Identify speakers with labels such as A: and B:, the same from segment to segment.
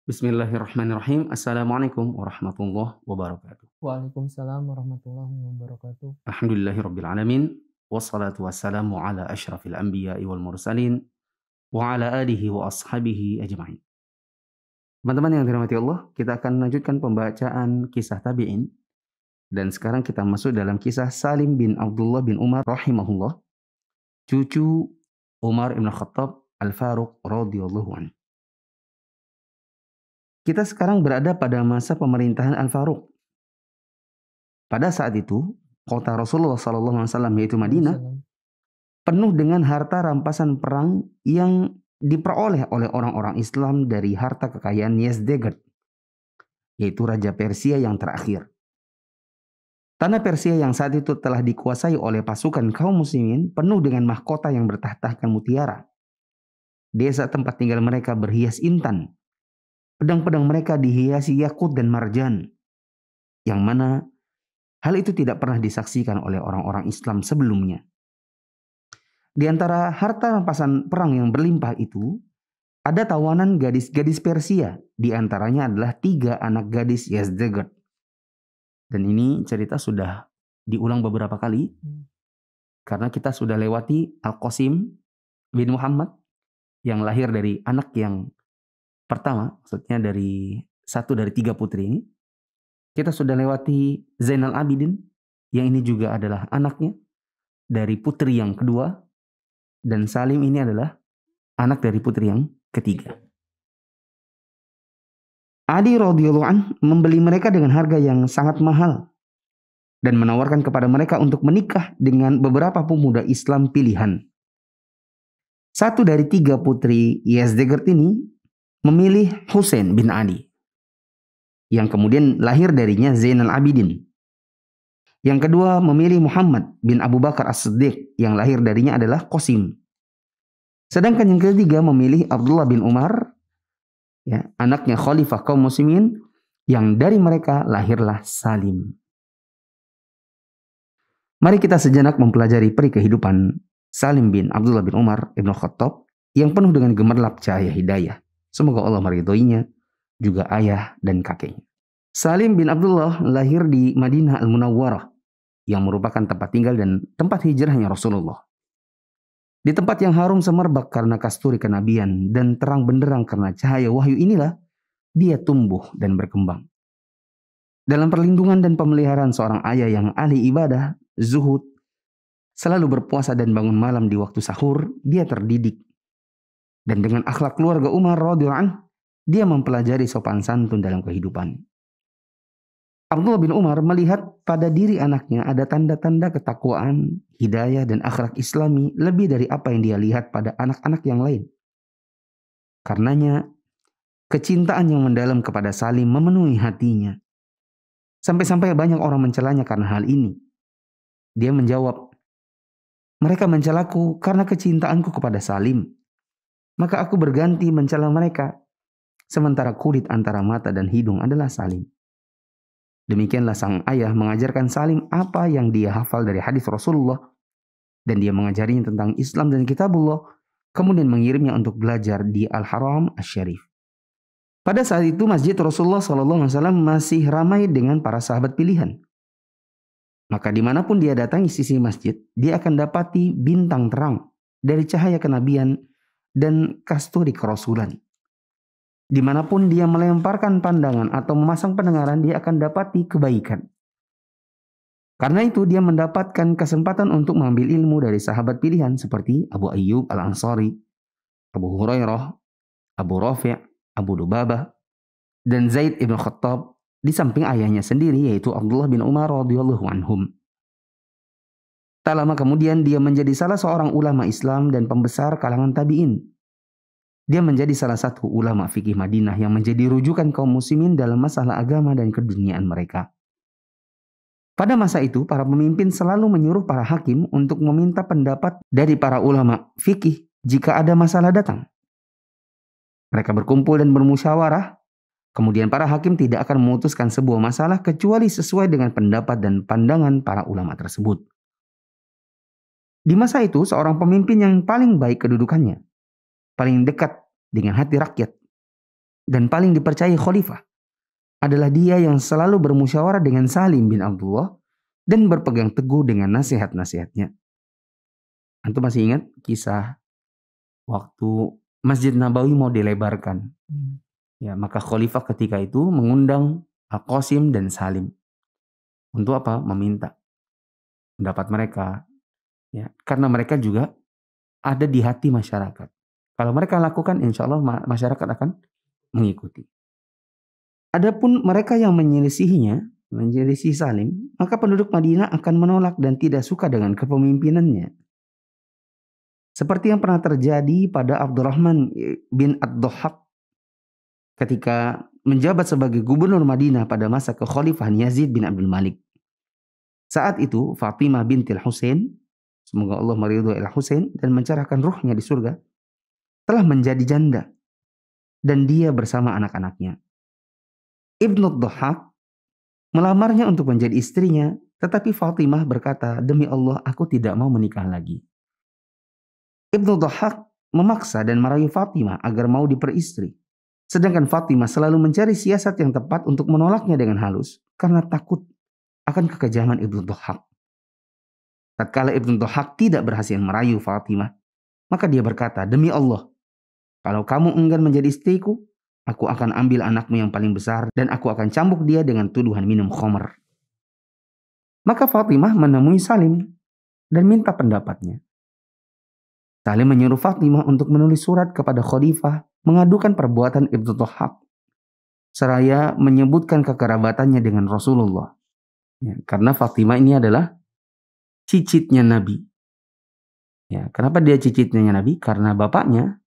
A: Bismillahirrahmanirrahim. Assalamualaikum warahmatullahi wabarakatuh.
B: Waalaikumsalam warahmatullahi wabarakatuh.
A: Alhamdulillahirrabbilalamin. Wassalatu wassalamu ala ashrafil anbiya'i wal mursalin. Wa ala alihi wa ashabihi ajma'in. Teman-teman yang dirahmati Allah, kita akan melanjutkan pembacaan kisah tabi'in. Dan sekarang kita masuk dalam kisah Salim bin Abdullah bin Umar rahimahullah. Cucu Umar ibn Khattab Al-Faruq radhiyallahu anhu. Kita sekarang berada pada masa pemerintahan Al-Faruq. Pada saat itu, kota Rasulullah SAW yaitu Madinah penuh dengan harta rampasan perang yang diperoleh oleh orang-orang Islam dari harta kekayaan Yazdegerd, yaitu Raja Persia yang terakhir. Tanah Persia yang saat itu telah dikuasai oleh pasukan kaum muslimin penuh dengan mahkota yang bertahtakan mutiara. Desa tempat tinggal mereka berhias intan. Pedang-pedang mereka dihiasi yakut dan marjan, yang mana hal itu tidak pernah disaksikan oleh orang-orang Islam sebelumnya. Di antara harta rampasan perang yang berlimpah itu, ada tawanan gadis-gadis Persia. Di antaranya adalah 3 anak gadis Yazdegerd. Dan ini cerita sudah diulang beberapa kali. Karena kita sudah lewati Al-Qasim bin Muhammad yang lahir dari anak yang pertama, maksudnya dari 1 dari 3 putri ini. Kita sudah lewati Zainal Abidin, yang ini juga adalah anaknya dari putri yang kedua. Dan Salim ini adalah anak dari putri yang ketiga. Ali radhiyallahu anh membeli mereka dengan harga yang sangat mahal dan menawarkan kepada mereka untuk menikah dengan beberapa pemuda Islam pilihan. 1 dari 3 putri Yazdegerd ini memilih Husain bin Ali, yang kemudian lahir darinya Zainal Abidin. Yang kedua memilih Muhammad bin Abu Bakar As-Siddiq, yang lahir darinya adalah Qasim. Sedangkan yang ketiga memilih Abdullah bin Umar, ya, anaknya khalifah kaum muslimin, yang dari mereka lahirlah Salim. Mari kita sejenak mempelajari peri kehidupan Salim bin Abdullah bin Umar ibn Khattab yang penuh dengan gemerlap cahaya hidayah. Semoga Allah meridhoinya, juga ayah dan kakeknya. Salim bin Abdullah lahir di Madinah Al-Munawwarah, yang merupakan tempat tinggal dan tempat hijrahnya Rasulullah. Di tempat yang harum semerbak karena kasturi kenabian dan terang benderang karena cahaya wahyu inilah dia tumbuh dan berkembang. Dalam perlindungan dan pemeliharaan seorang ayah yang ahli ibadah, zuhud, selalu berpuasa dan bangun malam di waktu sahur, dia terdidik. Dan dengan akhlak keluarga Umar radhiyallahu anhu, dia mempelajari sopan santun dalam kehidupan. Abdullah bin Umar melihat pada diri anaknya ada tanda-tanda ketakwaan, hidayah, dan akhlak Islami lebih dari apa yang dia lihat pada anak-anak yang lain. Karenanya, kecintaan yang mendalam kepada Salim memenuhi hatinya. Sampai-sampai banyak orang mencelanya karena hal ini. Dia menjawab, "Mereka mencelaku karena kecintaanku kepada Salim. Maka aku berganti mencela mereka. Sementara kulit antara mata dan hidung adalah Salim." Demikianlah sang ayah mengajarkan Salim apa yang dia hafal dari hadis Rasulullah. Dan dia mengajarinya tentang Islam dan kitabullah. Kemudian mengirimnya untuk belajar di Al-Haram Asy-Syarif. Pada saat itu masjid Rasulullah SAW masih ramai dengan para sahabat pilihan. Maka dimanapun dia datangi sisi masjid, dia akan dapati bintang terang dari cahaya kenabian dan kasturi kerasulan. Dimanapun dia melemparkan pandangan atau memasang pendengaran, dia akan dapati kebaikan. Karena itu dia mendapatkan kesempatan untuk mengambil ilmu dari sahabat pilihan seperti Abu Ayyub Al-Ansari, Abu Hurairah, Abu Rafi', Abu Lubabah, dan Zaid ibn Khattab, di samping ayahnya sendiri yaitu Abdullah bin Umar radhiyallahu anhum. Tak lama kemudian dia menjadi salah seorang ulama Islam dan pembesar kalangan tabi'in. Dia menjadi salah satu ulama fikih Madinah yang menjadi rujukan kaum muslimin dalam masalah agama dan keduniaan mereka. Pada masa itu, para pemimpin selalu menyuruh para hakim untuk meminta pendapat dari para ulama fikih jika ada masalah datang. Mereka berkumpul dan bermusyawarah, kemudian para hakim tidak akan memutuskan sebuah masalah kecuali sesuai dengan pendapat dan pandangan para ulama tersebut. Di masa itu, seorang pemimpin yang paling baik kedudukannya, paling dekat dengan hati rakyat, dan paling dipercayai khalifah adalah dia yang selalu bermusyawarah dengan Salim bin Abdullah dan berpegang teguh dengan nasihat-nasihatnya. Antum masih ingat kisah waktu Masjid Nabawi mau dilebarkan? Ya, maka khalifah ketika itu mengundang Al-Qasim dan Salim. Untuk apa? Meminta pendapat mereka. Ya, karena mereka juga ada di hati masyarakat. Kalau mereka lakukan, insya Allah masyarakat akan mengikuti. Adapun mereka yang menyelisihinya, menyelisih Salim, maka penduduk Madinah akan menolak dan tidak suka dengan kepemimpinannya. Seperti yang pernah terjadi pada Abdurrahman bin Ad-Dhahhak ketika menjabat sebagai gubernur Madinah pada masa kekhalifahan Yazid bin Abdul Malik. Saat itu Fatimah bintil Husain, semoga Allah meridhoi Al-Husain dan mencerahkan ruhnya di surga, telah menjadi janda dan dia bersama anak-anaknya. Ibnu Dhahhak melamarnya untuk menjadi istrinya, tetapi Fatimah berkata, "Demi Allah, aku tidak mau menikah lagi." Ibnu Dhahhak memaksa dan merayu Fatimah agar mau diperistri. Sedangkan Fatimah selalu mencari siasat yang tepat untuk menolaknya dengan halus karena takut akan kekejaman Ibnu Dhahhak. Tatkala Ibnu Dhahhak tidak berhasil merayu Fatimah, maka dia berkata, "Demi Allah, kalau kamu enggan menjadi istriku, aku akan ambil anakmu yang paling besar dan aku akan cambuk dia dengan tuduhan minum khamr." Maka Fatimah menemui Salim dan minta pendapatnya. Salim menyuruh Fatimah untuk menulis surat kepada khalifah mengadukan perbuatan Ibnu Dhahhak seraya menyebutkan kekerabatannya dengan Rasulullah. Ya, karena Fatimah ini adalah cicitnya Nabi. Ya, kenapa dia cicitnya Nabi? Karena bapaknya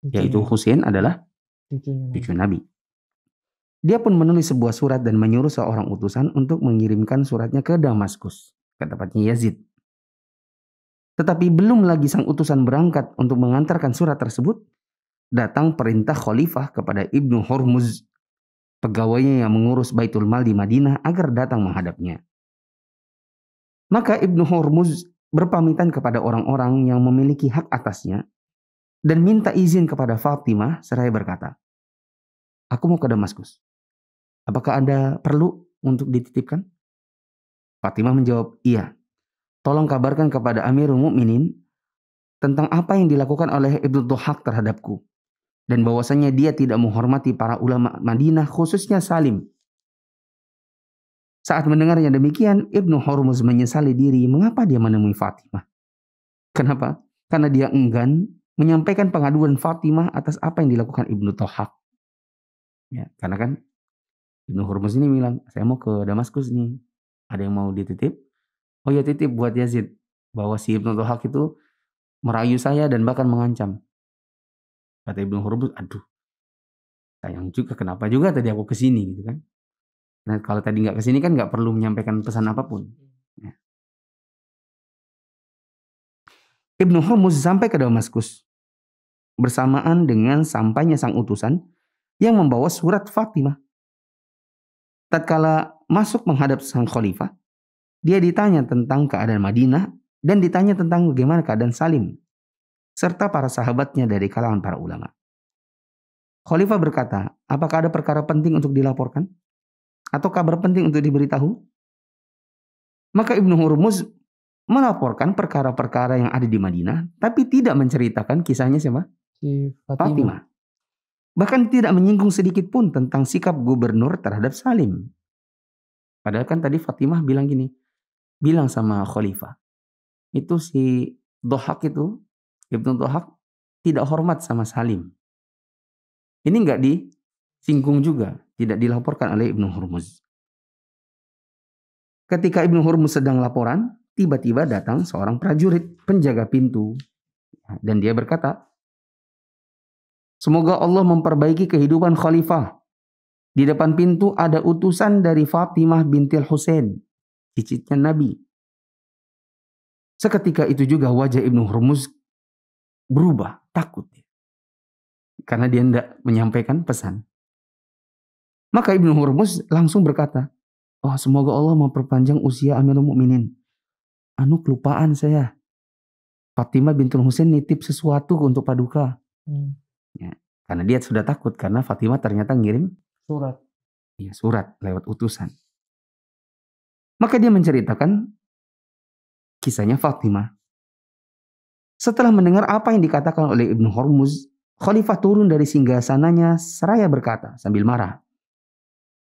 A: yaitu Husain adalah cucu Nabi. Dia pun menulis sebuah surat dan menyuruh seorang utusan untuk mengirimkan suratnya ke Damaskus, ke tempatnya Yazid. Tetapi belum lagi sang utusan berangkat untuk mengantarkan surat tersebut, datang perintah khalifah kepada Ibnu Hurmuz, pegawainya yang mengurus Baitul Mal di Madinah, agar datang menghadapnya. Maka Ibnu Hurmuz berpamitan kepada orang-orang yang memiliki hak atasnya dan minta izin kepada Fatimah seraya berkata, "Aku mau ke Damaskus. Apakah Anda perlu untuk dititipkan?" Fatimah menjawab, "Iya. Tolong kabarkan kepada Amirul Mukminin tentang apa yang dilakukan oleh Ibnu Dhahhak terhadapku dan bahwasanya dia tidak menghormati para ulama Madinah, khususnya Salim." Saat mendengarnya demikian, Ibnu Hurmuz menyesali diri mengapa dia menemui Fatimah. Kenapa? Karena dia enggan menyampaikan pengaduan Fatimah atas apa yang dilakukan Ibnu Dhahhak. Ya, karena kan Ibnu Hurmuz ini bilang, "Saya mau ke Damaskus nih. Ada yang mau dititip?" "Oh ya, titip buat Yazid bahwa si Ibnu Dhahhak itu merayu saya dan bahkan mengancam." Kata Ibnu Hurmuz, "Aduh, sayang juga, kenapa juga tadi aku kesini gitu kan. Nah kalau tadi nggak kesini kan nggak perlu menyampaikan pesan apapun." Ya. Ibnu Hurmuz sampai ke Damaskus bersamaan dengan sampainya sang utusan yang membawa surat Fatimah. Tatkala masuk menghadap sang khalifah, dia ditanya tentang keadaan Madinah dan ditanya tentang bagaimana keadaan Salim serta para sahabatnya dari kalangan para ulama. Khalifah berkata, "Apakah ada perkara penting untuk dilaporkan? Atau kabar penting untuk diberitahu?" Maka Ibnu Hurmuz melaporkan perkara-perkara yang ada di Madinah, tapi tidak menceritakan kisahnya siapa? Fatimah. Bahkan tidak menyinggung sedikit pun tentang sikap gubernur terhadap Salim. Padahal kan tadi Fatimah bilang gini, bilang sama Khalifah, itu si Dhahhak itu, Ibnu Dhahhak tidak hormat sama Salim. Ini nggak disinggung juga, tidak dilaporkan oleh Ibnu Hurmuz. Ketika Ibnu Hurmuz sedang laporan, tiba-tiba datang seorang prajurit penjaga pintu. Dan dia berkata, "Semoga Allah memperbaiki kehidupan khalifah. Di depan pintu ada utusan dari Fatimah bintil Husain, cicitnya Nabi." Seketika itu juga wajah Ibnu Hurmuz berubah, takut. Karena dia tidak menyampaikan pesan. Maka Ibnu Hurmuz langsung berkata, "Oh, semoga Allah memperpanjang usia Amirul Mukminin. Anu kelupaan saya. Fatimah bintul Husain nitip sesuatu untuk Paduka." Ya. Karena dia sudah takut karena Fatimah ternyata ngirim
B: Surat.
A: surat lewat utusan. Maka dia menceritakan kisahnya Fatimah. Setelah mendengar apa yang dikatakan oleh Ibnu Hormuz, Khalifah turun dari singgasananya seraya berkata sambil marah,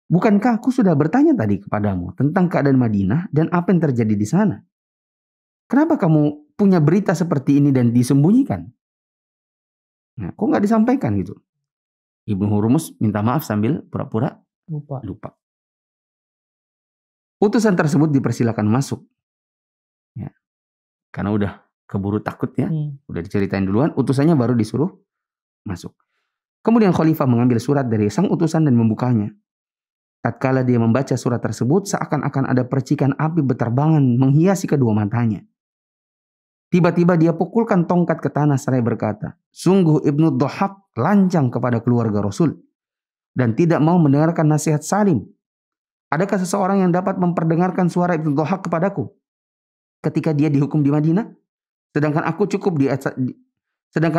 A: "Bukankah aku sudah bertanya tadi kepadamu tentang keadaan Madinah dan apa yang terjadi di sana? Kenapa kamu punya berita seperti ini dan disembunyikan? Nah, kok nggak disampaikan gitu?" Ibnu Hormuz minta maaf sambil pura-pura lupa. Utusan tersebut dipersilakan masuk. Ya, karena udah keburu takut ya. Udah diceritain duluan, utusannya baru disuruh masuk. Kemudian Khalifah mengambil surat dari sang utusan dan membukanya. Tatkala dia membaca surat tersebut, seakan-akan ada percikan api berterbangan menghiasi kedua matanya. Tiba-tiba dia pukulkan tongkat ke tanah seraya berkata, "Sungguh Ibnu Dhahhak lancang kepada keluarga Rasul dan tidak mau mendengarkan nasihat Salim. Adakah seseorang yang dapat memperdengarkan suara Ibnu Dhahhak kepadaku ketika dia dihukum di Madinah? Sedangkan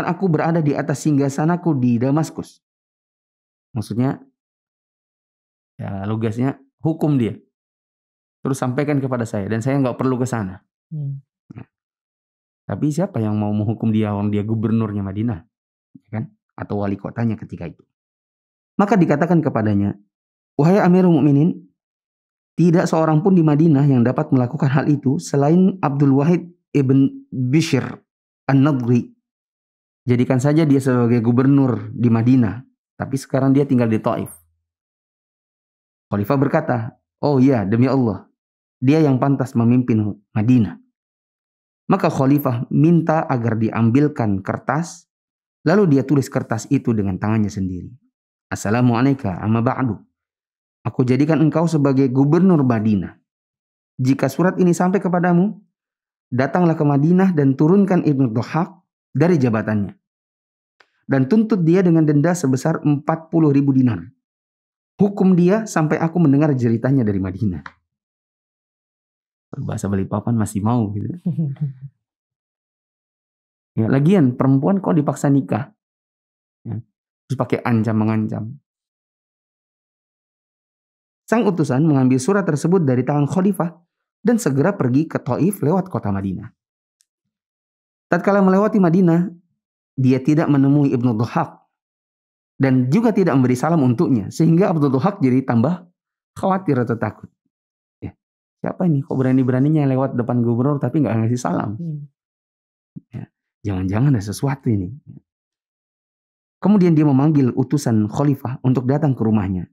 A: aku berada di atas singgasanaku di Damaskus." Maksudnya, ya logasnya hukum dia. Terus sampaikan kepada saya dan saya nggak perlu ke sana. Nah, tapi siapa yang mau menghukum dia orang dia gubernurnya Madinah, kan? Atau wali kotanya ketika itu. Maka dikatakan kepadanya, "Wahai Amirul Mukminin, tidak seorang pun di Madinah yang dapat melakukan hal itu selain Abdul Wahid ibn Bishr An-Nadri. Jadikan saja dia sebagai gubernur di Madinah, tapi sekarang dia tinggal di Taif." Khalifah berkata, "Oh iya, demi Allah, dia yang pantas memimpin Madinah." Maka Khalifah minta agar diambilkan kertas, lalu dia tulis kertas itu dengan tangannya sendiri. "Assalamualaikum amma ba'du. Aku jadikan engkau sebagai gubernur Madinah. Jika surat ini sampai kepadamu, datanglah ke Madinah dan turunkan Ibnu Dhahhak dari jabatannya. Dan tuntut dia dengan denda sebesar 40.000 dinar. Hukum dia sampai aku mendengar ceritanya dari Madinah." Bahasa Balikpapan masih mau gitu. Ya, lagian perempuan kok dipaksa nikah? Ya, terus pakai ancam-mengancam. Sang utusan mengambil surat tersebut dari tangan Khalifah dan segera pergi ke Taif lewat kota Madinah. Tatkala melewati Madinah, dia tidak menemui Ibnu Dhahhak dan juga tidak memberi salam untuknya, sehingga Ibnu Dhahhak jadi tambah khawatir atau takut. Ya, siapa ini? Kok berani-beraninya lewat depan gubernur tapi nggak ngasih salam? Ya, jangan-jangan ada sesuatu ini. Kemudian dia memanggil utusan Khalifah untuk datang ke rumahnya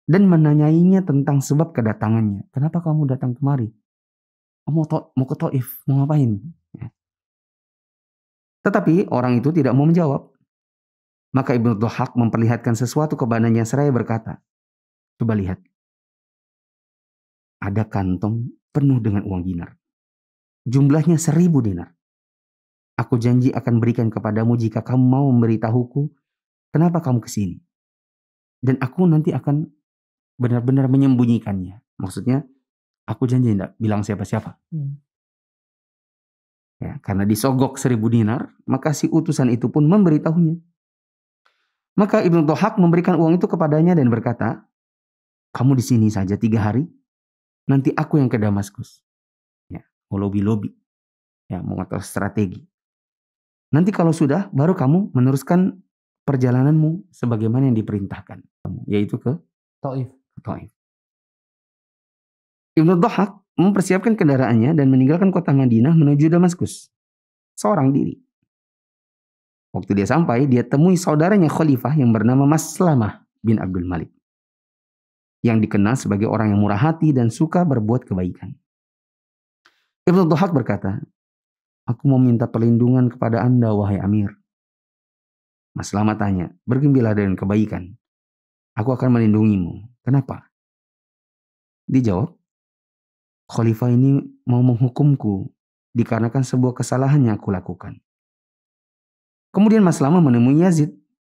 A: dan menanyainya tentang sebab kedatangannya. "Kenapa kamu datang kemari? Kamu mau ke Taif, mau ngapain?" Ya. Tetapi orang itu tidak mau menjawab. Maka Ibnu Dhahhak memperlihatkan sesuatu kepadanya seraya berkata, "Coba lihat. Ada kantong penuh dengan uang dinar. Jumlahnya 1.000 dinar. Aku janji akan berikan kepadamu jika kamu mau memberitahuku kenapa kamu kesini. Dan aku nanti akan benar-benar menyembunyikannya." Maksudnya, aku janji tidak bilang siapa-siapa. Ya, karena disogok 1.000 dinar, maka si utusan itu pun memberitahunya. Maka Ibnu Dhahhak memberikan uang itu kepadanya dan berkata, "Kamu di sini saja 3 hari, nanti aku yang ke Damaskus. Ya, mau lobi-lobi, ya, mau ngatur strategi. Nanti kalau sudah, baru kamu meneruskan perjalananmu sebagaimana yang diperintahkan, yaitu ke
B: Taif.
A: Ibnu Dhahhak mempersiapkan kendaraannya dan meninggalkan kota Madinah menuju Damaskus seorang diri. Waktu dia sampai, dia temui saudaranya Khalifah yang bernama Maslamah bin Abdul Malik, yang dikenal sebagai orang yang murah hati dan suka berbuat kebaikan. Ibnu Dhahhak berkata, "Aku mau minta perlindungan kepada Anda, wahai Amir." Maslamah tanya, "Bergembira dengan kebaikan. Aku akan melindungimu. Kenapa?" Dijawab, "Khalifah ini mau menghukumku dikarenakan sebuah kesalahan yang aku lakukan." Kemudian Maslamah menemui Yazid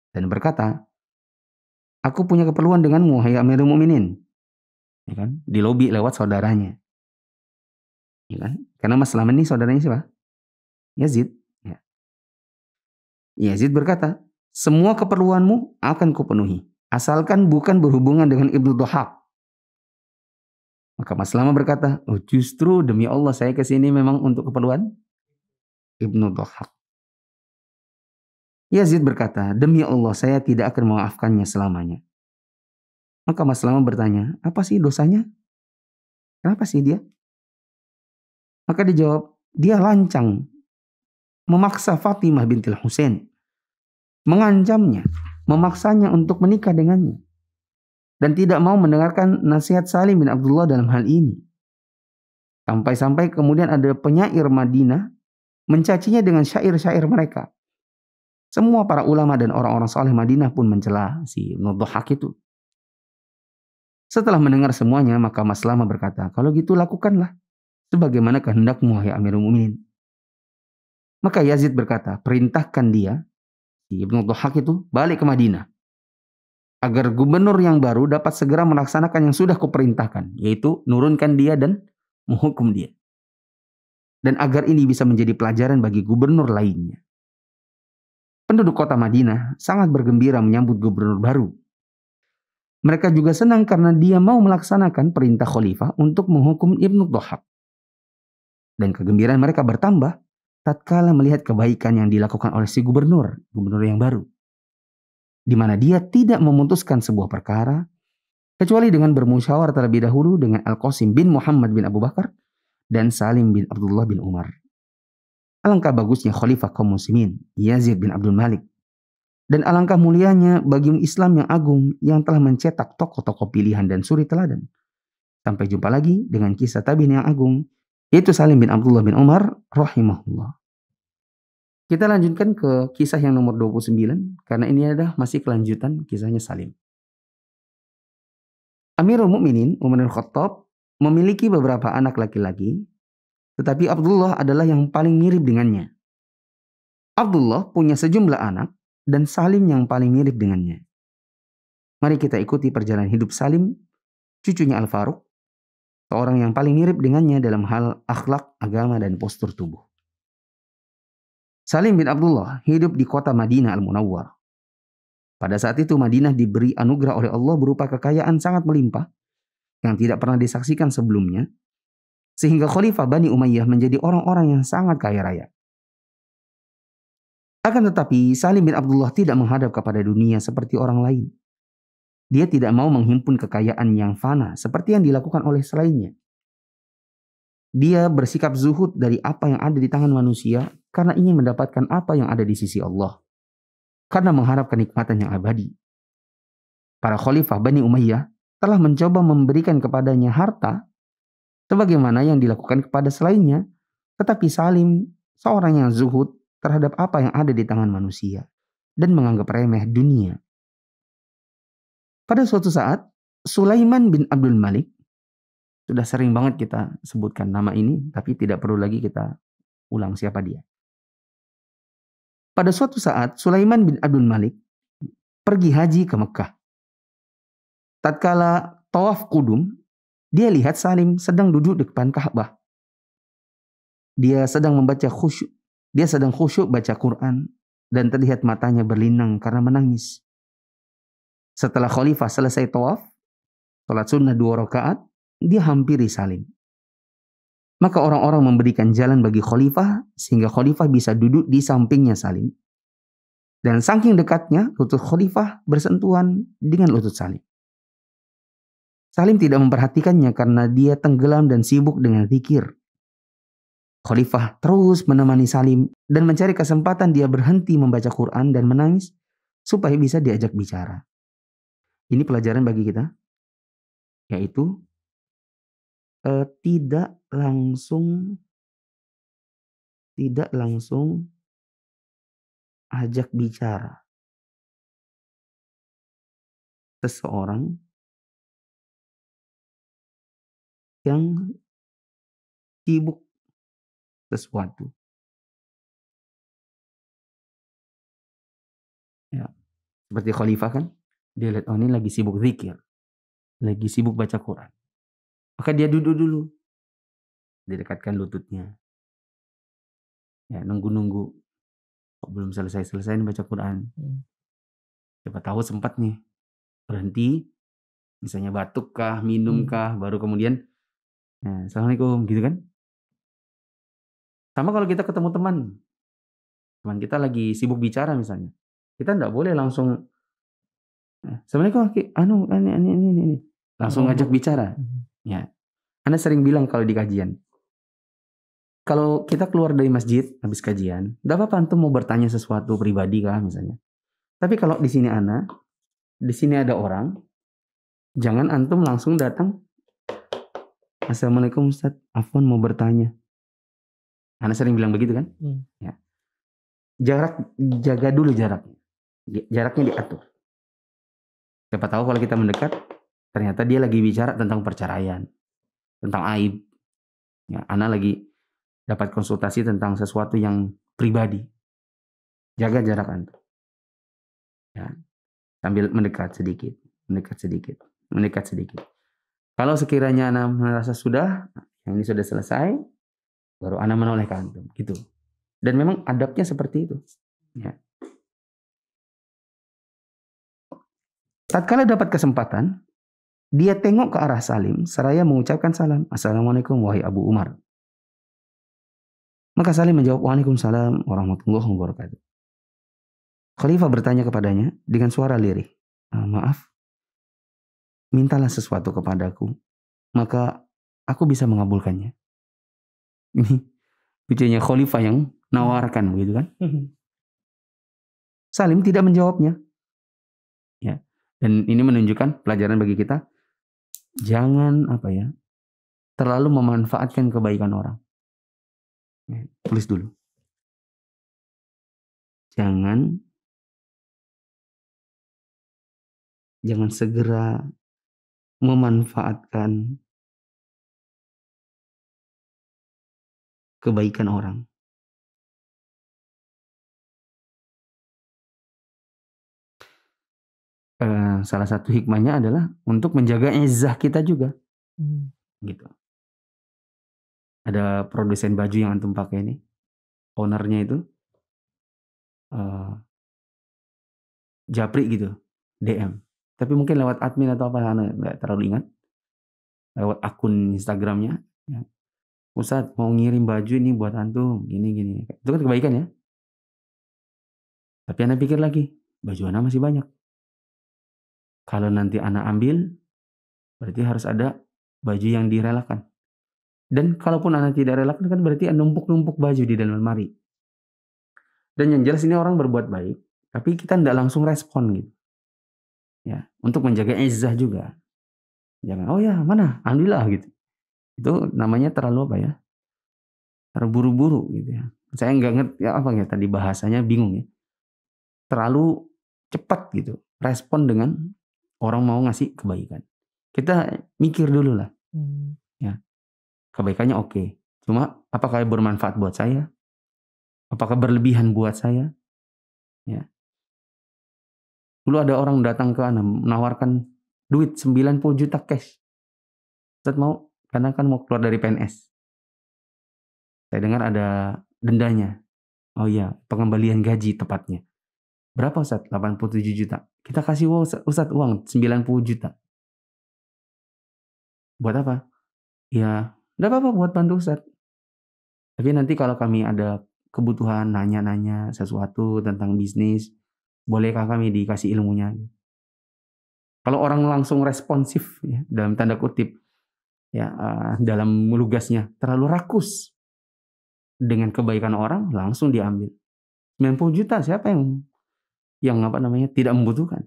A: dan berkata, "Aku punya keperluan denganmu, wahai Amirul Mukminin." Ya kan? Di lobi lewat saudaranya. Ya kan? Karena Maslamah ini saudaranya siapa? Yazid. Ya. Yazid berkata, Semua keperluanmu akan kupenuhi, asalkan bukan berhubungan dengan Ibnu Dhahak. Maka Maslama berkata, oh justru demi Allah saya kesini memang untuk keperluan Ibnu Dhahak. Yazid berkata, demi Allah saya tidak akan memaafkannya selamanya. Maka Maslama bertanya, apa sih dosanya? Kenapa sih dia? Maka dijawab, dia lancang memaksa Fatimah bintil Husain, mengancamnya, memaksanya untuk menikah dengannya, dan tidak mau mendengarkan nasihat Salim bin Abdullah dalam hal ini. Sampai-sampai kemudian ada penyair Madinah mencacinya dengan syair-syair mereka. Semua para ulama dan orang-orang saleh Madinah pun mencela si Ibnu Dhahak itu. Setelah mendengar semuanya, maka Maslama berkata, kalau gitu lakukanlah sebagaimana kehendakmu, wahai Amirul Mukminin. Maka Yazid berkata, perintahkan dia, si Ibnu Dhahak itu, balik ke Madinah, agar gubernur yang baru dapat segera melaksanakan yang sudah kuperintahkan, yaitu nurunkan dia dan menghukum dia. Dan agar ini bisa menjadi pelajaran bagi gubernur lainnya. Penduduk kota Madinah sangat bergembira menyambut gubernur baru. Mereka juga senang karena dia mau melaksanakan perintah khalifah untuk menghukum Ibnu Dhahak. Dan kegembiraan mereka bertambah tatkala melihat kebaikan yang dilakukan oleh si gubernur yang baru. Di mana dia tidak memutuskan sebuah perkara kecuali dengan bermusyawarah terlebih dahulu dengan Al-Qasim bin Muhammad bin Abu Bakar dan Salim bin Abdullah bin Umar. Alangkah bagusnya khalifah kaum muslimin Yazid bin Abdul Malik, dan alangkah mulianya bagi Islam yang agung yang telah mencetak tokoh-tokoh pilihan dan suri teladan. Sampai jumpa lagi dengan kisah tabi'in yang agung, yaitu Salim bin Abdullah bin Umar rahimahullah. Kita lanjutkan ke kisah yang nomor 29, karena ini adalah masih kelanjutan kisahnya Salim. Amirul Mukminin Umar bin Khattab memiliki beberapa anak laki-laki, tetapi Abdullah adalah yang paling mirip dengannya. Abdullah punya sejumlah anak, dan Salim yang paling mirip dengannya. Mari kita ikuti perjalanan hidup Salim, cucunya Al-Faruq, seorang yang paling mirip dengannya dalam hal akhlak, agama, dan postur tubuh. Salim bin Abdullah hidup di kota Madinah Al-Munawwar. Pada saat itu Madinah diberi anugerah oleh Allah berupa kekayaan sangat melimpah yang tidak pernah disaksikan sebelumnya, sehingga Khalifah Bani Umayyah menjadi orang-orang yang sangat kaya raya. Akan tetapi Salim bin Abdullah tidak menghadap kepada dunia seperti orang lain. Dia tidak mau menghimpun kekayaan yang fana seperti yang dilakukan oleh selainnya. Dia bersikap zuhud dari apa yang ada di tangan manusia karena ingin mendapatkan apa yang ada di sisi Allah, karena mengharap kenikmatan yang abadi. Para khalifah Bani Umayyah telah mencoba memberikan kepadanya harta sebagaimana yang dilakukan kepada selainnya, tetapi Salim seorang yang zuhud terhadap apa yang ada di tangan manusia dan menganggap remeh dunia. Pada suatu saat, Sulaiman bin Abdul Malik, sudah sering banget kita sebutkan nama ini, tapi tidak perlu lagi kita ulang siapa dia. Pada suatu saat, Sulaiman bin Abdul Malik pergi haji ke Mekah. Tatkala tawaf kudum, dia lihat Salim sedang duduk di depan Ka'bah. Dia sedang khusyuk baca Quran dan terlihat matanya berlinang karena menangis. Setelah khalifah selesai tawaf, salat sunnah 2 rakaat, dia hampiri Salim. Maka orang-orang memberikan jalan bagi khalifah sehingga khalifah bisa duduk di sampingnya Salim. Dan saking dekatnya lutut khalifah bersentuhan dengan lutut Salim. Salim tidak memperhatikannya karena dia tenggelam dan sibuk dengan zikir. Khalifah terus menemani Salim dan mencari kesempatan dia berhenti membaca Quran dan menangis supaya bisa diajak bicara. Ini pelajaran bagi kita, yaitu tidak langsung ajak bicara seseorang yang sibuk sesuatu. Ya, seperti khalifah kan, dia lihat ini lagi sibuk zikir, lagi sibuk baca Quran. Maka dia duduk dulu, didekatkan lututnya. Ya, nunggu kok belum selesai baca Quran. Siapa tahu sempat nih berhenti, misalnya batuk kah, minum kah, baru kemudian Assalamualaikum gitu kan. Sama kalau kita ketemu teman kita lagi sibuk bicara misalnya, kita enggak boleh langsung Assalamualaikum ini. Langsung ngajak bicara. Ya. Anda sering bilang kalau di kajian, kalau kita keluar dari masjid habis kajian, enggak apa-apa antum mau bertanya sesuatu pribadi kah misalnya. Tapi kalau di sini di sini ada orang, jangan antum langsung datang. Assalamualaikum Ustaz, afwan mau bertanya. Anda sering bilang begitu kan? Ya. Jaga dulu jaraknya. Jaraknya diatur. Siapa tahu kalau kita mendekat, ternyata dia lagi bicara tentang perceraian, tentang aib. Ya, Anda lagi dapat konsultasi tentang sesuatu yang pribadi. Jaga jarak Anda. Ya. Sambil mendekat sedikit. Kalau sekiranya Anda merasa sudah, yang ini sudah selesai, baru Anda menoleh ke antum. Gitu. Dan memang adabnya seperti itu. Ya. Tatkala dapat kesempatan, dia tengok ke arah Salim, seraya mengucapkan salam. Assalamualaikum wahai Abu Umar. Maka Salim menjawab, Waalaikumsalam warahmatullahi wabarakatuh. Khalifah bertanya kepadanya dengan suara lirih. Maaf, mintalah sesuatu kepadaku, maka aku bisa mengabulkannya. Ini lucunya Khalifah yang nawarkan begitu kan. Salim tidak menjawabnya. Ya. Dan ini menunjukkan pelajaran bagi kita, jangan terlalu memanfaatkan kebaikan orang. Ya, tulis dulu. Jangan segera memanfaatkan kebaikan orang. Salah satu hikmahnya adalah untuk menjaga izzah kita juga. Gitu. Ada produsen baju yang antum pakai ini, ownernya itu japri gitu, DM. Tapi mungkin lewat admin atau apa, nggak terlalu ingat. Lewat akun Instagramnya, ya. Ustaz mau ngirim baju ini buat antum, gini. Itu kan kebaikan ya. Tapi Anda pikir lagi, baju Anda masih banyak. Kalau nanti Anda ambil, berarti harus ada baju yang direlakan. Dan kalaupun Anda tidak relakan, kan berarti Anda numpuk-numpuk baju di dalam lemari. Dan yang jelas ini orang berbuat baik, tapi kita tidak langsung respon gitu. Ya, untuk menjaga izzah juga. Jangan, oh ya mana, alhamdulillah gitu. Itu namanya terlalu terburu-buru gitu ya. Saya nggak ngerti tadi bahasanya bingung ya. Terlalu cepat gitu, respon dengan orang mau ngasih kebaikan. Kita mikir dulu lah. Ya. Kebaikannya oke. Cuma apakah bermanfaat buat saya? Apakah berlebihan buat saya? Ya. Dulu ada orang datang ke Ana menawarkan duit 90 juta cash. Ustaz mau, karena kan mau keluar dari PNS. Saya dengar ada dendanya. Oh iya, pengembalian gaji tepatnya. Berapa Ustaz? 87 juta. Kita kasih Ustaz uang 90 juta. Buat apa? Ya, enggak apa-apa buat bantu Ustaz. Tapi nanti kalau kami ada kebutuhan nanya-nanya sesuatu tentang bisnis, bolehkah kami dikasih ilmunya? Kalau orang langsung responsif ya, dalam tanda kutip ya, dalam lugasnya terlalu rakus dengan kebaikan orang, langsung diambil. 90 juta siapa yang tidak membutuhkan?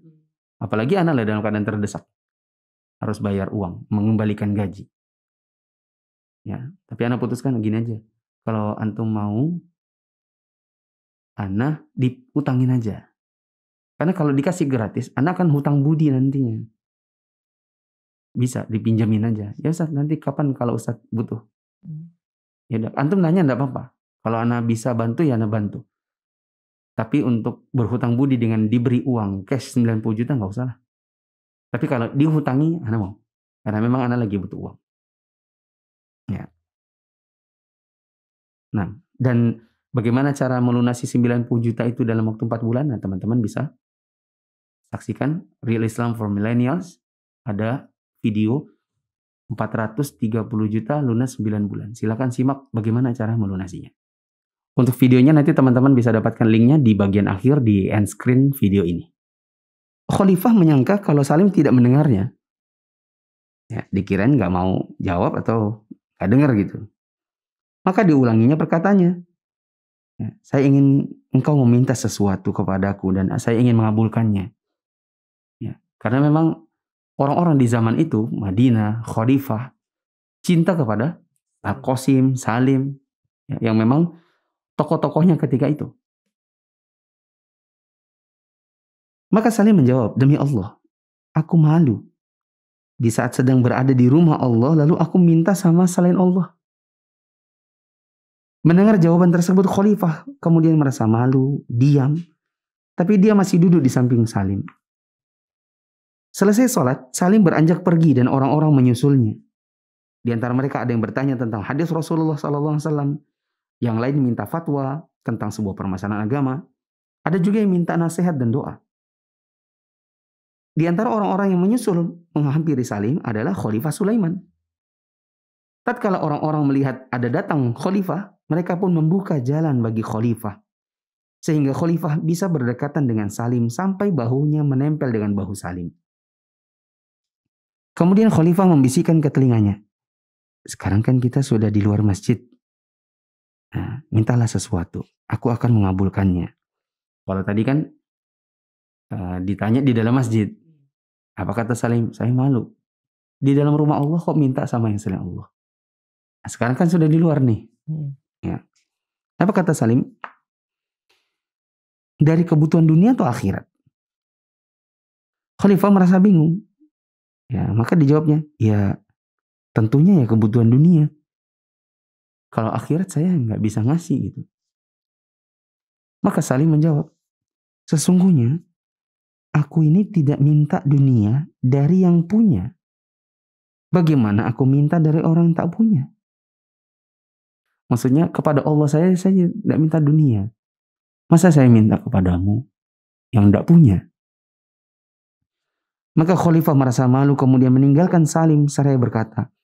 A: Apalagi anak dalam keadaan terdesak, harus bayar uang, mengembalikan gaji. Ya, tapi anak putuskan gini aja. Kalau antum mau, anak diutangin aja. Karena kalau dikasih gratis, anak akan hutang budi nantinya. Bisa dipinjamin aja. Ya Ustaz, nanti kapan kalau Ustaz butuh? Ya antum nanya enggak apa-apa. Kalau anak bisa bantu ya anak bantu. Tapi untuk berhutang budi dengan diberi uang cash 90 juta enggak usah lah. Tapi kalau dihutangi anak mau. Karena memang anak lagi butuh uang. Ya. Nah, dan bagaimana cara melunasi 90 juta itu dalam waktu 4 bulan? Nah, teman-teman bisa Saksikan Real Islam for Millennials. Ada video 430 juta lunas 9 bulan. Silakan simak bagaimana cara melunasinya. Untuk videonya nanti teman-teman bisa dapatkan linknya di bagian akhir di end screen video ini. Khalifah menyangka kalau Salim tidak mendengarnya. Ya, dikirain nggak mau jawab atau nggak dengar gitu. Maka diulanginya perkataannya. Ya, saya ingin engkau meminta sesuatu kepadaku dan saya ingin mengabulkannya. Ya, karena memang orang-orang di zaman itu, Madinah, Khalifah, cinta kepada Al-Qasim, Salim, ya, yang memang tokoh-tokohnya ketika itu. Maka Salim menjawab, demi Allah, aku malu. Di saat sedang berada di rumah Allah, lalu aku minta sama selain Allah. Mendengar jawaban tersebut, Khalifah kemudian merasa malu, diam. Tapi dia masih duduk di samping Salim. Selesai sholat, Salim beranjak pergi dan orang-orang menyusulnya. Di antara mereka ada yang bertanya tentang hadis Rasulullah SAW. Yang lain minta fatwa tentang sebuah permasalahan agama. Ada juga yang minta nasihat dan doa. Di antara orang-orang yang menyusul menghampiri Salim adalah Khalifah Sulaiman. Tatkala orang-orang melihat ada datang Khalifah, mereka pun membuka jalan bagi Khalifah. Sehingga Khalifah bisa berdekatan dengan Salim sampai bahunya menempel dengan bahu Salim. Kemudian Khalifah membisikkan ke telinganya, sekarang kan kita sudah di luar masjid. Nah, mintalah sesuatu, aku akan mengabulkannya. Kalau tadi kan ditanya di dalam masjid. Apa kata Salim? Saya malu. Di dalam rumah Allah kok minta sama yang selain Allah? Nah, sekarang kan sudah di luar nih. Ya. Apa kata Salim? Dari kebutuhan dunia atau akhirat? Khalifah merasa bingung. Ya, maka dijawabnya, ya tentunya ya kebutuhan dunia. Kalau akhirat saya nggak bisa ngasih gitu. Maka Salim menjawab, sesungguhnya aku ini tidak minta dunia dari yang punya. Bagaimana aku minta dari orang yang tak punya? Maksudnya kepada Allah saya tidak minta dunia. Masa saya minta kepadamu yang tidak punya? Maka Khalifah merasa malu kemudian meninggalkan Salim seraya berkata,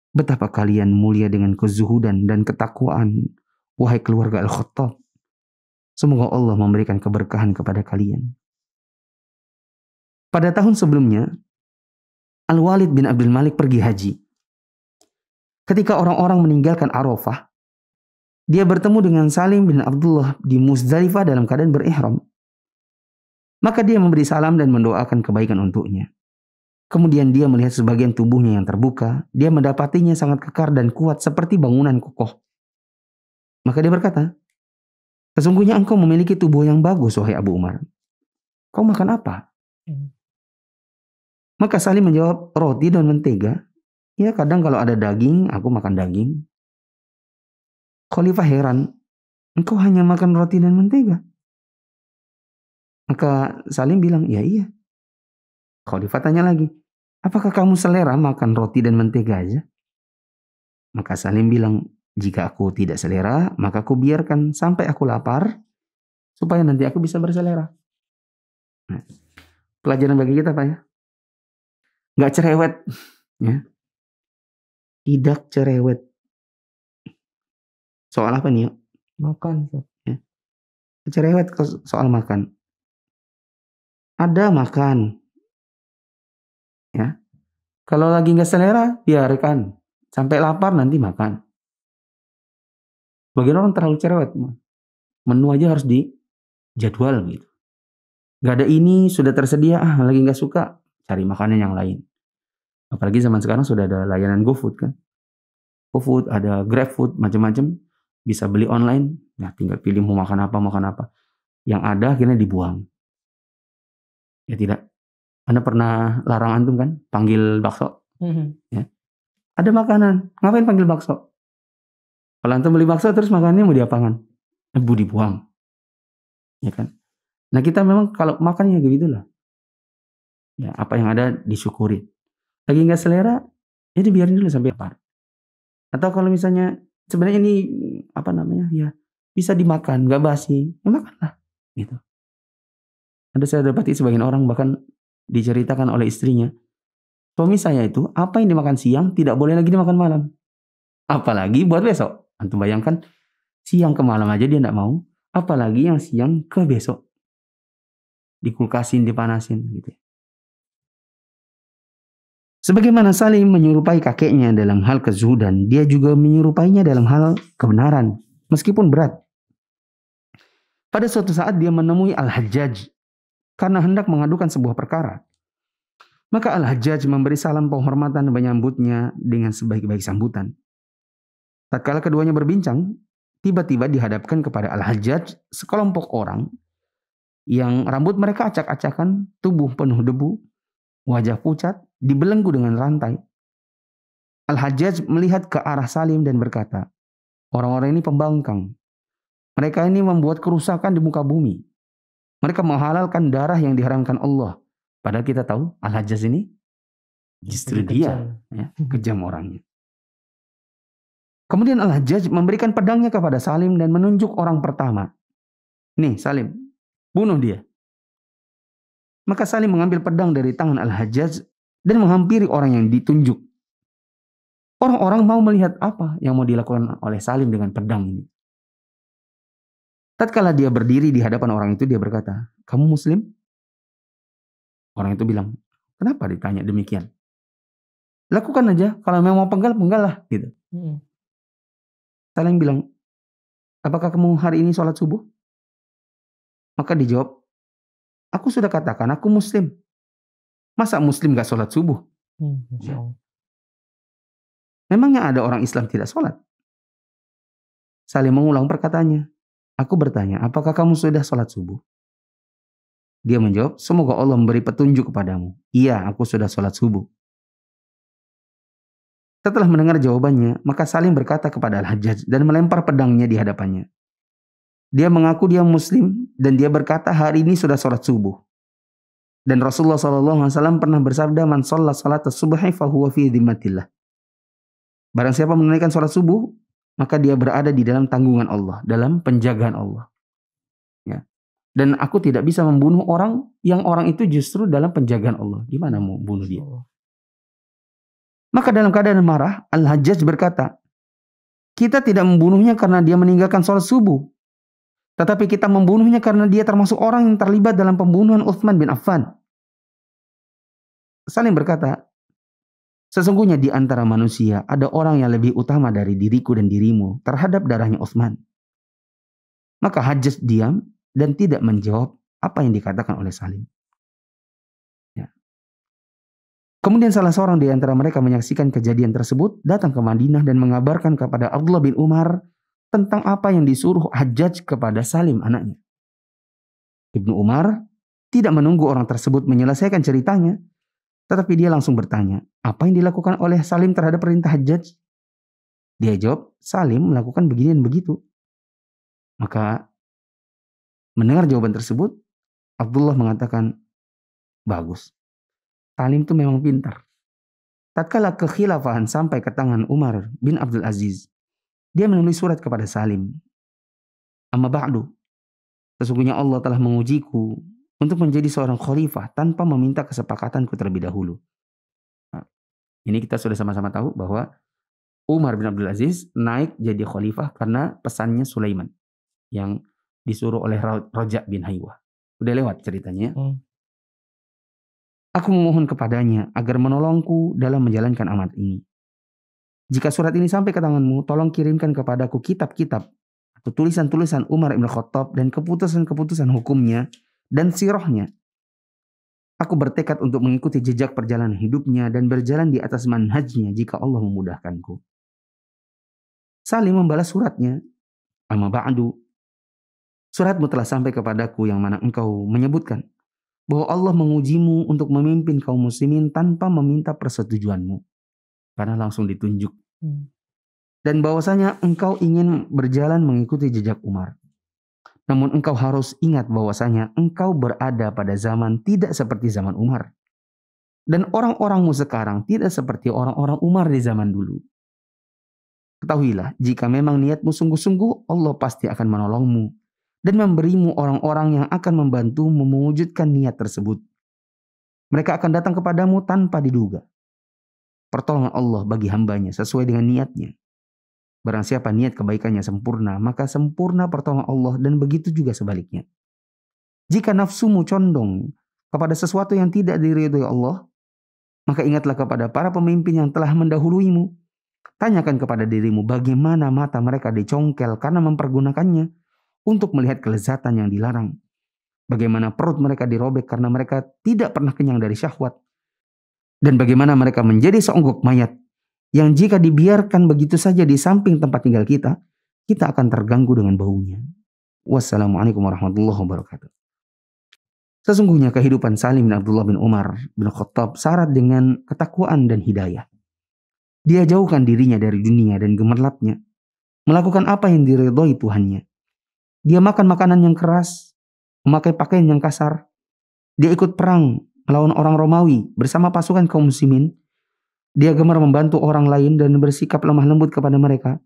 A: betapa kalian mulia dengan kezuhudan dan ketakwaan, wahai keluarga Al-Khattab. Semoga Allah memberikan keberkahan kepada kalian. Pada tahun sebelumnya, Al-Walid bin Abdul Malik pergi haji. Ketika orang-orang meninggalkan Arafah, dia bertemu dengan Salim bin Abdullah di Muzdalifah dalam keadaan berihram. Maka dia memberi salam dan mendoakan kebaikan untuknya. Kemudian dia melihat sebagian tubuhnya yang terbuka. Dia mendapatinya sangat kekar dan kuat seperti bangunan kokoh. Maka dia berkata, sesungguhnya engkau memiliki tubuh yang bagus, wahai Abu Umar. Kau makan apa? Maka Salim menjawab, roti dan mentega. Ya kadang kalau ada daging, aku makan daging. Khalifah heran, engkau hanya makan roti dan mentega? Maka Salim bilang, ya iya. Khalifah tanya lagi, apakah kamu selera makan roti dan mentega aja? Maka Salim bilang, jika aku tidak selera, maka aku biarkan sampai aku lapar, supaya nanti aku bisa berselera. Nah, pelajaran bagi kita Pak ya. Gak cerewet. Ya. Tidak cerewet. Soal apa nih yuk?
B: Makan.
A: Ya. Cerewet soal makan. Ada makan. Ya. Kalau lagi gak selera, biarkan. Sampai lapar nanti makan. Bagian orang terlalu cerewet. Menu aja harus dijadwal gitu. Gak ada ini, sudah tersedia, lagi gak suka, cari makanan yang lain. Apalagi zaman sekarang sudah ada layanan GoFood kan. GoFood, ada GrabFood, macam-macam. Bisa beli online, nah tinggal pilih mau makan apa. Yang ada akhirnya dibuang. Ya tidak. Anda pernah larang antum kan, panggil bakso. Ya. Ada makanan, ngapain panggil bakso? Kalau antum beli bakso terus makannya mau diapakan? Dibuang. Ya kan? Nah kita memang kalau makan ya begitulah. Ya apa yang ada disyukuri. Lagi nggak selera, jadi biarin dulu sampai lapar. Atau kalau misalnya sebenarnya ini apa namanya ya bisa dimakan, nggak basi, ya makanlah. Gitu. Ada saya dapati sebagian orang bahkan diceritakan oleh istrinya, suami saya itu apa yang dimakan siang tidak boleh lagi dimakan malam. Apalagi buat besok. Antum bayangkan, siang ke malam aja dia tidak mau, apalagi yang siang ke besok. Dikulkasin, dipanasin gitu. Sebagaimana Salim menyerupai kakeknya dalam hal kezuhudan, dia juga menyerupainya dalam hal kebenaran, meskipun berat. Pada suatu saat dia menemui Al-Hajjaj karena hendak mengadukan sebuah perkara. Maka Al-Hajjaj memberi salam penghormatan dan menyambutnya dengan sebaik-baik sambutan. Tatkala keduanya berbincang, tiba-tiba dihadapkan kepada Al-Hajjaj sekelompok orang yang rambut mereka acak-acakan, tubuh penuh debu, wajah pucat, dibelenggu dengan rantai. Al-Hajjaj melihat ke arah Salim dan berkata, orang-orang ini pembangkang. Mereka ini membuat kerusakan di muka bumi. Mereka menghalalkan darah yang diharamkan Allah. Padahal kita tahu Al-Hajjaj ini justru dia kejam orangnya. Kemudian Al-Hajjaj memberikan pedangnya kepada Salim dan menunjuk orang pertama. Nih Salim, bunuh dia. Maka Salim mengambil pedang dari tangan Al-Hajjaj dan menghampiri orang yang ditunjuk. Orang-orang mau melihat apa yang mau dilakukan oleh Salim dengan pedang ini. Tatkala dia berdiri di hadapan orang itu, dia berkata, kamu muslim? Orang itu bilang, kenapa ditanya demikian? Lakukan aja, kalau memang mau penggal, penggal lah. Gitu. Salim bilang, apakah kamu hari ini sholat subuh? Maka dijawab, aku sudah katakan aku muslim. Masa muslim gak sholat subuh? Memangnya ada orang Islam tidak sholat? Salim mengulang perkataannya. Aku bertanya, apakah kamu sudah sholat subuh? Dia menjawab, semoga Allah memberi petunjuk kepadamu. Iya, aku sudah sholat subuh. Setelah mendengar jawabannya, maka Salim berkata kepada Al-Hajjaj dan melempar pedangnya di hadapannya. Dia mengaku dia muslim dan dia berkata hari ini sudah sholat subuh. Dan Rasulullah SAW pernah bersabda, man sholat salat as-subhi fahuwa fi dhimmatillah. Barang siapa menunaikan sholat subuh, maka dia berada di dalam tanggungan Allah, dalam penjagaan Allah. Ya. Dan aku tidak bisa membunuh orang yang orang itu justru dalam penjagaan Allah. Gimana mau bunuh dia? Maka dalam keadaan marah, Al-Hajjaj berkata, kita tidak membunuhnya karena dia meninggalkan sholat subuh. Tetapi kita membunuhnya karena dia termasuk orang yang terlibat dalam pembunuhan Utsman bin Affan. Salim berkata, sesungguhnya di antara manusia ada orang yang lebih utama dari diriku dan dirimu terhadap darahnya Utsman. Maka Hajjaj diam dan tidak menjawab apa yang dikatakan oleh Salim. Ya. Kemudian salah seorang di antara mereka menyaksikan kejadian tersebut, datang ke Madinah dan mengabarkan kepada Abdullah bin Umar tentang apa yang disuruh Hajjaj kepada Salim anaknya. Ibnu Umar tidak menunggu orang tersebut menyelesaikan ceritanya, tetapi dia langsung bertanya, apa yang dilakukan oleh Salim terhadap perintah Hajjaj? Dia jawab, Salim melakukan begini dan begitu. Maka mendengar jawaban tersebut, Abdullah mengatakan, bagus. Salim itu memang pintar. Tatkala kekhilafahan sampai ke tangan Umar bin Abdul Aziz, dia menulis surat kepada Salim. Amma ba'du, sesungguhnya Allah telah mengujiku untuk menjadi seorang khalifah tanpa meminta kesepakatanku terlebih dahulu. Nah, ini kita sudah sama-sama tahu bahwa Umar bin Abdul Aziz naik jadi khalifah karena pesannya Sulaiman yang disuruh oleh Raja bin Haywah. Udah lewat ceritanya. Aku memohon kepadanya agar menolongku dalam menjalankan amanat ini. Jika surat ini sampai ke tanganmu, tolong kirimkan kepadaku kitab-kitab atau tulisan-tulisan Umar ibn Khattab dan keputusan-keputusan hukumnya dan sirahnya. Aku bertekad untuk mengikuti jejak perjalanan hidupnya dan berjalan di atas manhajnya jika Allah memudahkanku. Salim membalas suratnya. Amma ba'du, suratmu telah sampai kepadaku yang mana engkau menyebutkan bahwa Allah mengujimu untuk memimpin kaum muslimin tanpa meminta persetujuanmu. Karena langsung ditunjuk. Dan bahwasanya engkau ingin berjalan mengikuti jejak Umar. Namun engkau harus ingat bahwasanya engkau berada pada zaman tidak seperti zaman Umar. Dan orang-orangmu sekarang tidak seperti orang-orang Umar di zaman dulu. Ketahuilah, jika memang niatmu sungguh-sungguh, Allah pasti akan menolongmu. dan memberimu orang-orang yang akan membantumu mewujudkan niat tersebut. Mereka akan datang kepadamu tanpa diduga. Pertolongan Allah bagi hambanya sesuai dengan niatnya. Barang siapa niat kebaikannya sempurna, maka sempurna pertolongan Allah, dan begitu juga sebaliknya. Jika nafsumu condong kepada sesuatu yang tidak diridhoi Allah, maka ingatlah kepada para pemimpin yang telah mendahuluimu. Tanyakan kepada dirimu bagaimana mata mereka dicongkel karena mempergunakannya untuk melihat kelezatan yang dilarang. Bagaimana perut mereka dirobek karena mereka tidak pernah kenyang dari syahwat. Dan bagaimana mereka menjadi seonggok mayat yang jika dibiarkan begitu saja di samping tempat tinggal kita, kita akan terganggu dengan baunya. Wassalamualaikum warahmatullahi wabarakatuh. Sesungguhnya kehidupan Salim bin Abdullah bin Umar bin Khattab syarat dengan ketakwaan dan hidayah. Dia jauhkan dirinya dari dunia dan gemerlapnya, melakukan apa yang diridhoi Tuhannya. Dia makan makanan yang keras, memakai pakaian yang kasar. Dia ikut perang melawan orang Romawi bersama pasukan kaum muslimin. Dia gemar membantu orang lain dan bersikap lemah lembut kepada mereka.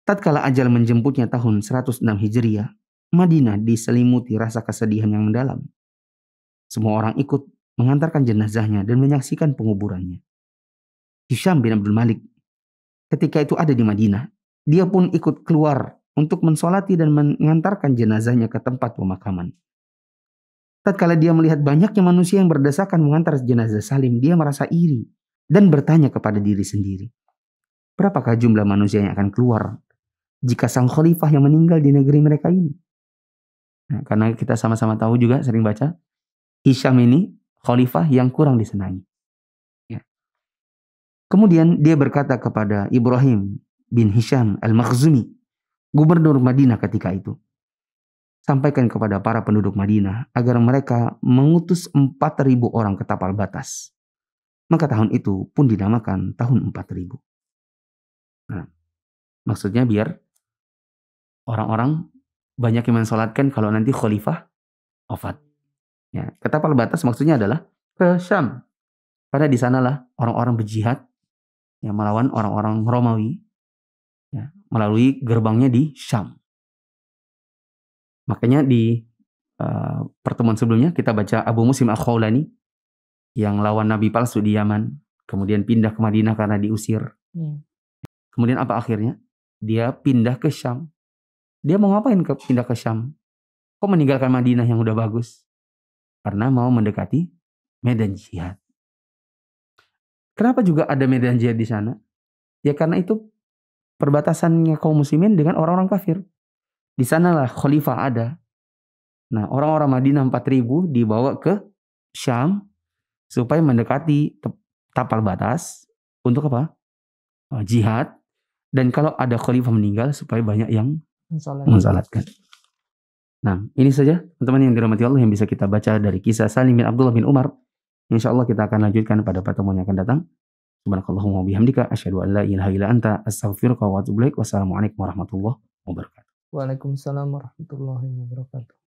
A: Tatkala ajal menjemputnya tahun 106 Hijriah, Madinah diselimuti rasa kesedihan yang mendalam. Semua orang ikut mengantarkan jenazahnya dan menyaksikan penguburannya. Hisham bin Abdul Malik ketika itu ada di Madinah. Dia pun ikut keluar untuk mensolati dan mengantarkan jenazahnya ke tempat pemakaman. Tatkala dia melihat banyaknya manusia yang berdesakan mengantar jenazah Salim, dia merasa iri dan bertanya kepada diri sendiri, berapakah jumlah manusia yang akan keluar jika sang khalifah yang meninggal di negeri mereka ini? Nah, karena kita sama-sama tahu juga, sering baca, Hisham ini khalifah yang kurang disenangi. Ya. Kemudian dia berkata kepada Ibrahim bin Hisham al-Makhzumi, gubernur Madinah ketika itu, sampaikan kepada para penduduk Madinah agar mereka mengutus 4.000 orang ke tapal batas. Maka tahun itu pun dinamakan tahun 4.000. Nah, maksudnya biar orang-orang banyak yang mensolatkan kalau nanti khalifah wafat. Ya, ke tapal batas maksudnya adalah ke Syam. Karena di sanalah orang-orang berjihad yang melawan orang-orang Romawi, ya, melalui gerbangnya di Syam. Makanya di pertemuan sebelumnya kita baca Abu Muslim Al-Khawlani yang lawan Nabi palsu di Yaman, kemudian pindah ke Madinah karena diusir. Kemudian apa akhirnya? Dia pindah ke Syam. Dia mau ngapain pindah ke Syam? Kok meninggalkan Madinah yang udah bagus? Karena mau mendekati medan jihad. Kenapa juga ada medan jihad di sana? Ya karena itu perbatasannya kaum muslimin dengan orang-orang kafir. Di sanalah khalifah ada. Nah, orang-orang Madinah 4.000 dibawa ke Syam supaya mendekati tapal batas untuk apa? Jihad. Dan kalau ada khalifah meninggal supaya banyak yang mensalatkan. Nah, ini saja teman-teman yang dirahmati Allah yang bisa kita baca dari kisah Salim bin Abdullah bin Umar. Insyaallah kita akan lanjutkan pada pertemuan yang akan datang. Subhanakallahumma wa bihamdika asyhadu an la ilaha illa anta astaghfiruka wa atubu ilaik. Wassalamualaikum warahmatullahi wabarakatuh.
B: Waalaikumsalam warahmatullahi wabarakatuh.